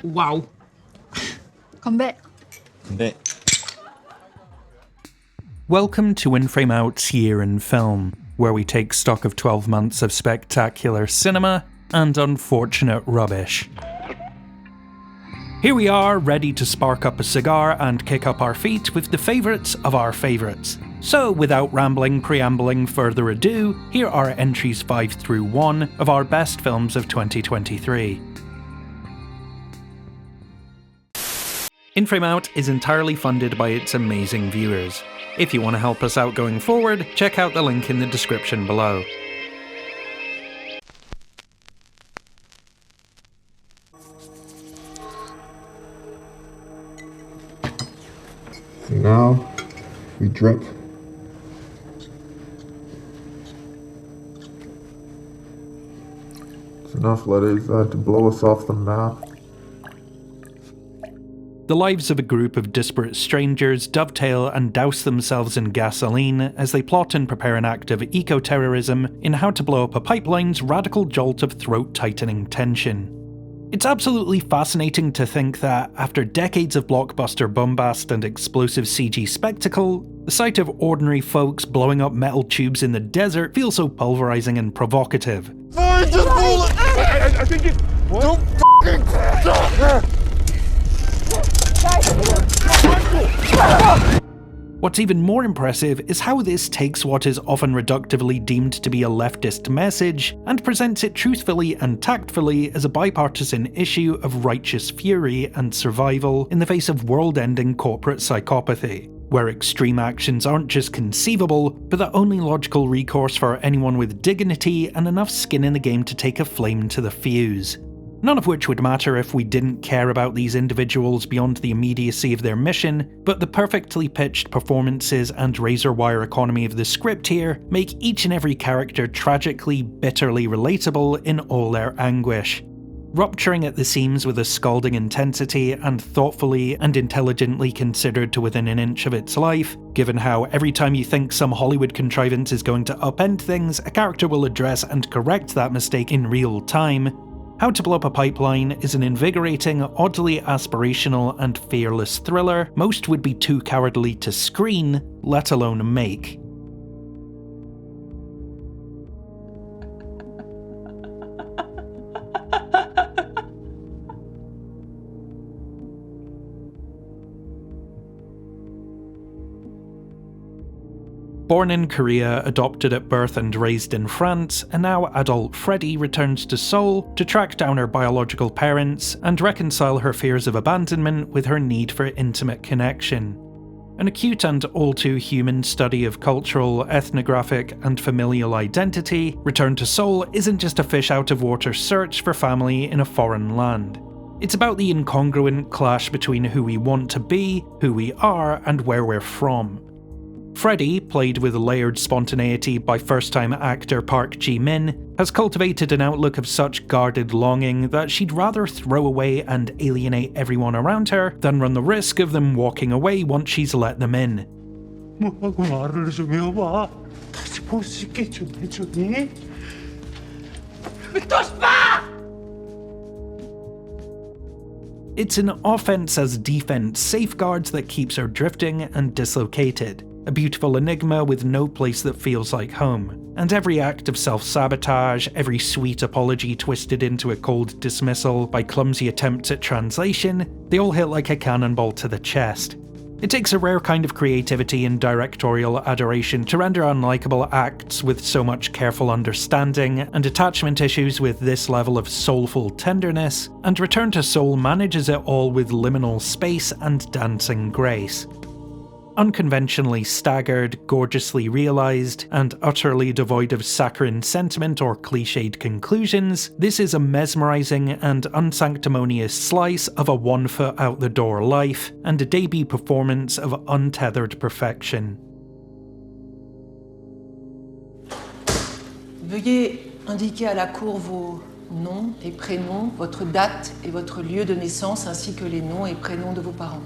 Wow. Conve. Welcome to In Frame Out's Year in Film, where we take stock of 12 months of spectacular cinema and unfortunate rubbish. Here we are, ready to spark up a cigar and kick up our feet with the favourites of our favourites. So, without preambling further ado, here are entries 5 through 1 of our best films of 2023. In Frame Out is entirely funded by its amazing viewers. If you want to help us out going forward, check out the link in the description below. And now, we drip. It's enough, ladies, to blow us off the map. The lives of a group of disparate strangers dovetail and douse themselves in gasoline as they plot and prepare an act of eco-terrorism in How to Blow Up a Pipeline's radical jolt of throat-tightening tension. It's absolutely fascinating to think that, after decades of blockbuster bombast and explosive CG spectacle, the sight of ordinary folks blowing up metal tubes in the desert feels so pulverizing and provocative. Find the bullet! I think it... What? Don't f***ing stop! What's even more impressive is how this takes what is often reductively deemed to be a leftist message and presents it truthfully and tactfully as a bipartisan issue of righteous fury and survival in the face of world-ending corporate psychopathy, where extreme actions aren't just conceivable, but the only logical recourse for anyone with dignity and enough skin in the game to take a flame to the fuse. None of which would matter if we didn't care about these individuals beyond the immediacy of their mission, but the perfectly pitched performances and razor-wire economy of the script here make each and every character tragically, bitterly relatable in all their anguish. Rupturing at the seams with a scalding intensity and thoughtfully and intelligently considered to within an inch of its life, given how every time you think some Hollywood contrivance is going to upend things, a character will address and correct that mistake in real time. How to Blow Up a Pipeline is an invigorating, oddly aspirational and fearless thriller most would be too cowardly to screen, let alone make. Born in Korea, adopted at birth and raised in France, a now adult Freddie returns to Seoul to track down her biological parents and reconcile her fears of abandonment with her need for intimate connection. An acute and all-too-human study of cultural, ethnographic, and familial identity, Return to Seoul isn't just a fish-out-of-water search for family in a foreign land. It's about the incongruent clash between who we want to be, who we are, and where we're from. Freddie, played with layered spontaneity by first-time actor Park Ji-min, has cultivated an outlook of such guarded longing that she'd rather throw away and alienate everyone around her than run the risk of them walking away once she's let them in. It's an offense as defense safeguards that keeps her drifting and dislocated. A beautiful enigma with no place that feels like home. And every act of self-sabotage, every sweet apology twisted into a cold dismissal by clumsy attempts at translation, they all hit like a cannonball to the chest. It takes a rare kind of creativity and directorial adoration to render unlikable acts with so much careful understanding and attachment issues with this level of soulful tenderness, and Return to Seoul manages it all with liminal space and dancing grace. Unconventionally staggered, gorgeously realised, and utterly devoid of saccharine sentiment or cliched conclusions, this is a mesmerising and unsanctimonious slice of a one-foot-out-the-door life, and a debut performance of untethered perfection. Veuillez indiquer à la cour vos noms et prénoms, votre date et votre lieu de naissance, ainsi que les noms et prénoms de vos parents.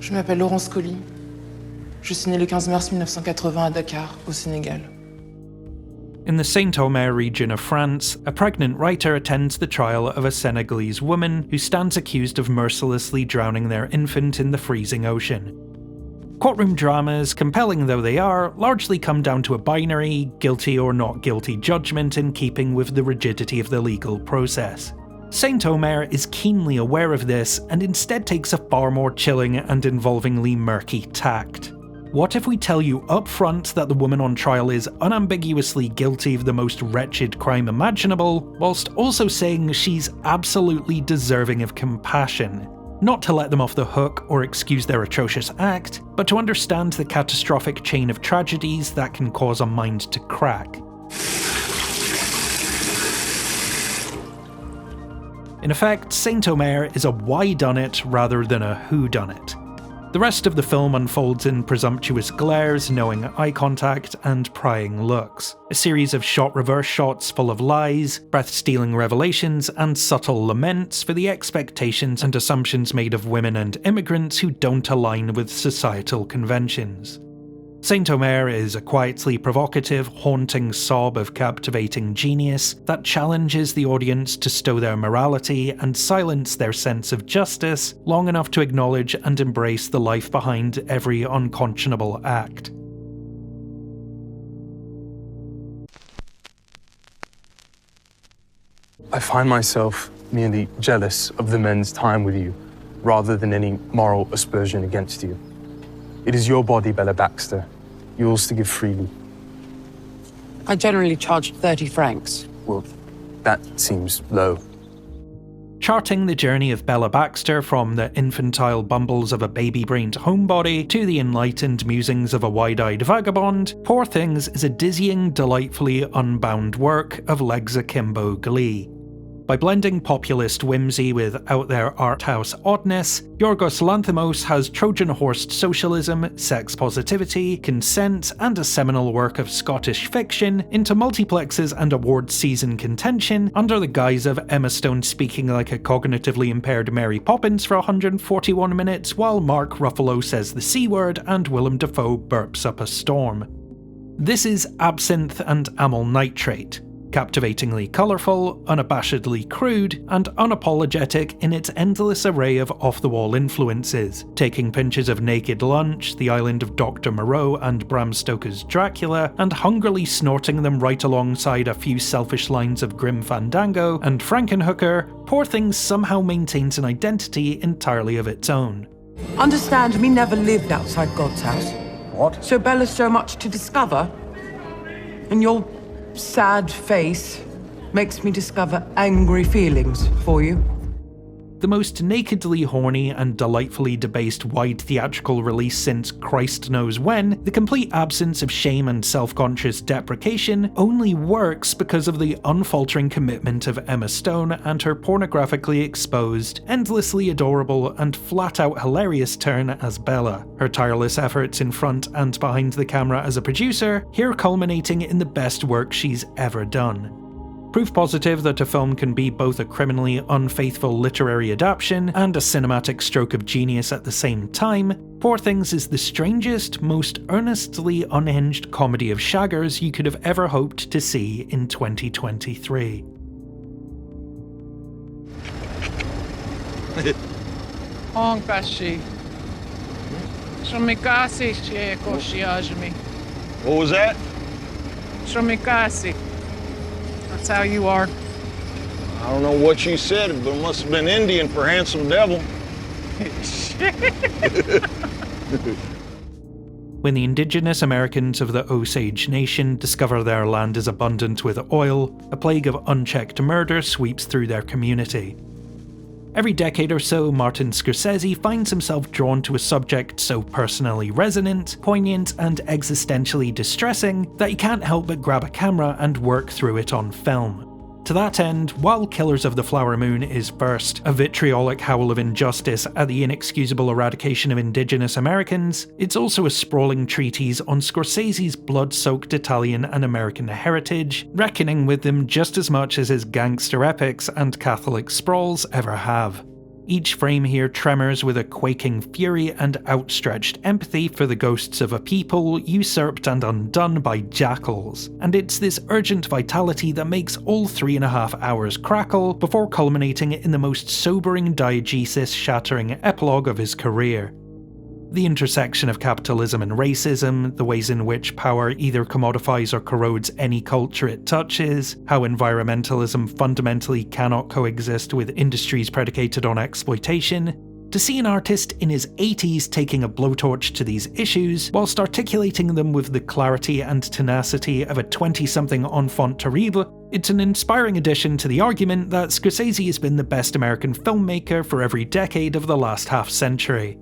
Je m'appelle Laurence Colli. Je suis née le 15 mars 1980 à Dakar, au Sénégal. In the Saint-Omer region of France, a pregnant writer attends the trial of a Senegalese woman who stands accused of mercilessly drowning their infant in the freezing ocean. Courtroom dramas, compelling though they are, largely come down to a binary, guilty or not guilty judgment in keeping with the rigidity of the legal process. Saint-Omer is keenly aware of this and instead takes a far more chilling and involvingly murky tact. What if we tell you up front that the woman on trial is unambiguously guilty of the most wretched crime imaginable, whilst also saying she's absolutely deserving of compassion? Not to let them off the hook or excuse their atrocious act, but to understand the catastrophic chain of tragedies that can cause a mind to crack. In effect, Saint-Omer is a why-done-it rather than a who-done-it. The rest of the film unfolds in presumptuous glares, knowing eye contact, and prying looks. A series of shot-reverse shots full of lies, breath-stealing revelations, and subtle laments for the expectations and assumptions made of women and immigrants who don't align with societal conventions. Saint-Omer is a quietly provocative, haunting sob of captivating genius that challenges the audience to stow their morality and silence their sense of justice long enough to acknowledge and embrace the life behind every unconscionable act. I find myself merely jealous of the men's time with you, rather than any moral aspersion against you. It is your body, Bella Baxter, yours to give freely. I generally charge 30 francs. Well, that seems low. Charting the journey of Bella Baxter from the infantile bumbles of a baby-brained homebody to the enlightened musings of a wide-eyed vagabond, Poor Things is a dizzying, delightfully unbound work of legs akimbo glee. By blending populist whimsy with out-there art house oddness, Yorgos Lanthimos has Trojan-horsed socialism, sex positivity, consent, and a seminal work of Scottish fiction into multiplexes and awards season contention under the guise of Emma Stone speaking like a cognitively impaired Mary Poppins for 141 minutes while Mark Ruffalo says the C-word and Willem Dafoe burps up a storm. This is absinthe and amyl nitrate. Captivatingly colourful, unabashedly crude, and unapologetic in its endless array of off-the-wall influences, taking pinches of Naked Lunch, The Island of Dr. Moreau, and Bram Stoker's Dracula, and hungrily snorting them right alongside a few selfish lines of Grim Fandango and Frankenhooker, Poor Things somehow maintains an identity entirely of its own. Understand, me never lived outside God's house. What? So Bella's so much to discover, and your sad face makes me discover angry feelings for you. The most nakedly horny and delightfully debased wide theatrical release since Christ knows when, the complete absence of shame and self-conscious deprecation only works because of the unfaltering commitment of Emma Stone and her pornographically exposed, endlessly adorable, and flat-out hilarious turn as Bella. Her tireless efforts in front and behind the camera as a producer, here culminating in the best work she's ever done. Proof positive that a film can be both a criminally unfaithful literary adaptation and a cinematic stroke of genius at the same time, Poor Things is the strangest, most earnestly unhinged comedy of shaggers you could have ever hoped to see in 2023. What was that? That's how you are. I don't know what you said, but it must have been Indian for handsome devil. When the indigenous Americans of the Osage Nation discover their land is abundant with oil, a plague of unchecked murder sweeps through their community. Every decade or so, Martin Scorsese finds himself drawn to a subject so personally resonant, poignant, and existentially distressing that he can't help but grab a camera and work through it on film. To that end, while Killers of the Flower Moon is first a vitriolic howl of injustice at the inexcusable eradication of indigenous Americans, it's also a sprawling treatise on Scorsese's blood-soaked Italian and American heritage, reckoning with them just as much as his gangster epics and Catholic sprawls ever have. Each frame here tremors with a quaking fury and outstretched empathy for the ghosts of a people usurped and undone by jackals, and it's this urgent vitality that makes all 3.5 hours crackle before culminating in the most sobering diegesis-shattering epilogue of his career. The intersection of capitalism and racism, the ways in which power either commodifies or corrodes any culture it touches, how environmentalism fundamentally cannot coexist with industries predicated on exploitation. To see an artist in his 80s taking a blowtorch to these issues, whilst articulating them with the clarity and tenacity of a 20-something enfant terrible, it's an inspiring addition to the argument that Scorsese has been the best American filmmaker for every decade of the last half-century.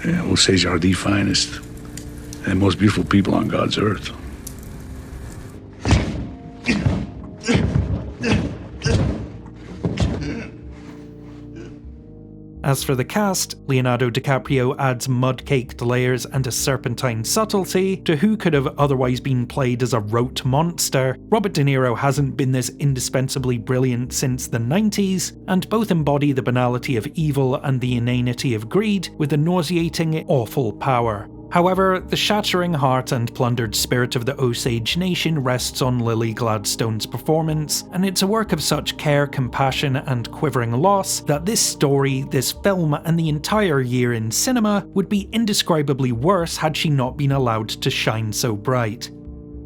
Yeah, Osage are the finest and most beautiful people on God's earth. As for the cast, Leonardo DiCaprio adds mud-caked layers and a serpentine subtlety to who could have otherwise been played as a rote monster. Robert De Niro hasn't been this indispensably brilliant since the 90s, and both embody the banality of evil and the inanity of greed with a nauseating, awful power. However, the shattering heart and plundered spirit of the Osage Nation rests on Lily Gladstone's performance, and it's a work of such care, compassion, and quivering loss that this story, this film, and the entire year in cinema would be indescribably worse had she not been allowed to shine so bright.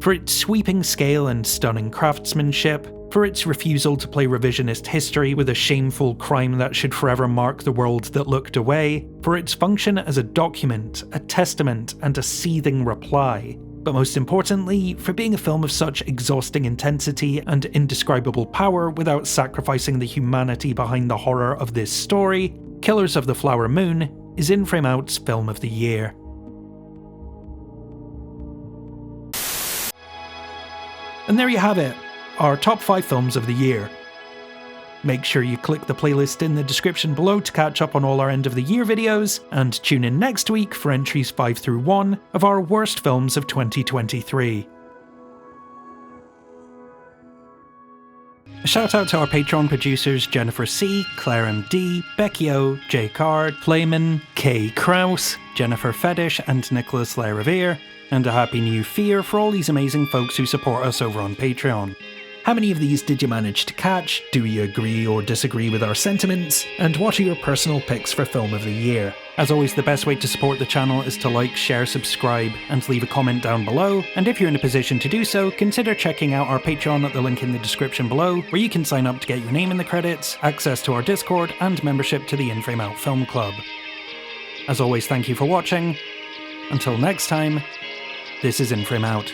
For its sweeping scale and stunning craftsmanship, for its refusal to play revisionist history with a shameful crime that should forever mark the world that looked away, for its function as a document, a testament, and a seething reply, but most importantly, for being a film of such exhausting intensity and indescribable power without sacrificing the humanity behind the horror of this story, Killers of the Flower Moon is In Frame Out's Film of the Year. And there you have it, our top 5 films of the year. Make sure you click the playlist in the description below to catch up on all our end of the year videos, and tune in next week for entries 5 through 1 of our worst films of 2023. A shout out to our Patreon producers Jennifer C, Claire MD, Becky O, Jay Card, Playman, Kay Krause, Jennifer Fetish, and Nicholas Lerevere, and a happy new year for all these amazing folks who support us over on Patreon. How many of these did you manage to catch? Do you agree or disagree with our sentiments? And what are your personal picks for Film of the Year? As always, the best way to support the channel is to like, share, subscribe, and leave a comment down below. And if you're in a position to do so, consider checking out our Patreon at the link in the description below, where you can sign up to get your name in the credits, access to our Discord, and membership to the In Frame Out Film Club. As always, thank you for watching. Until next time, this is In Frame Out.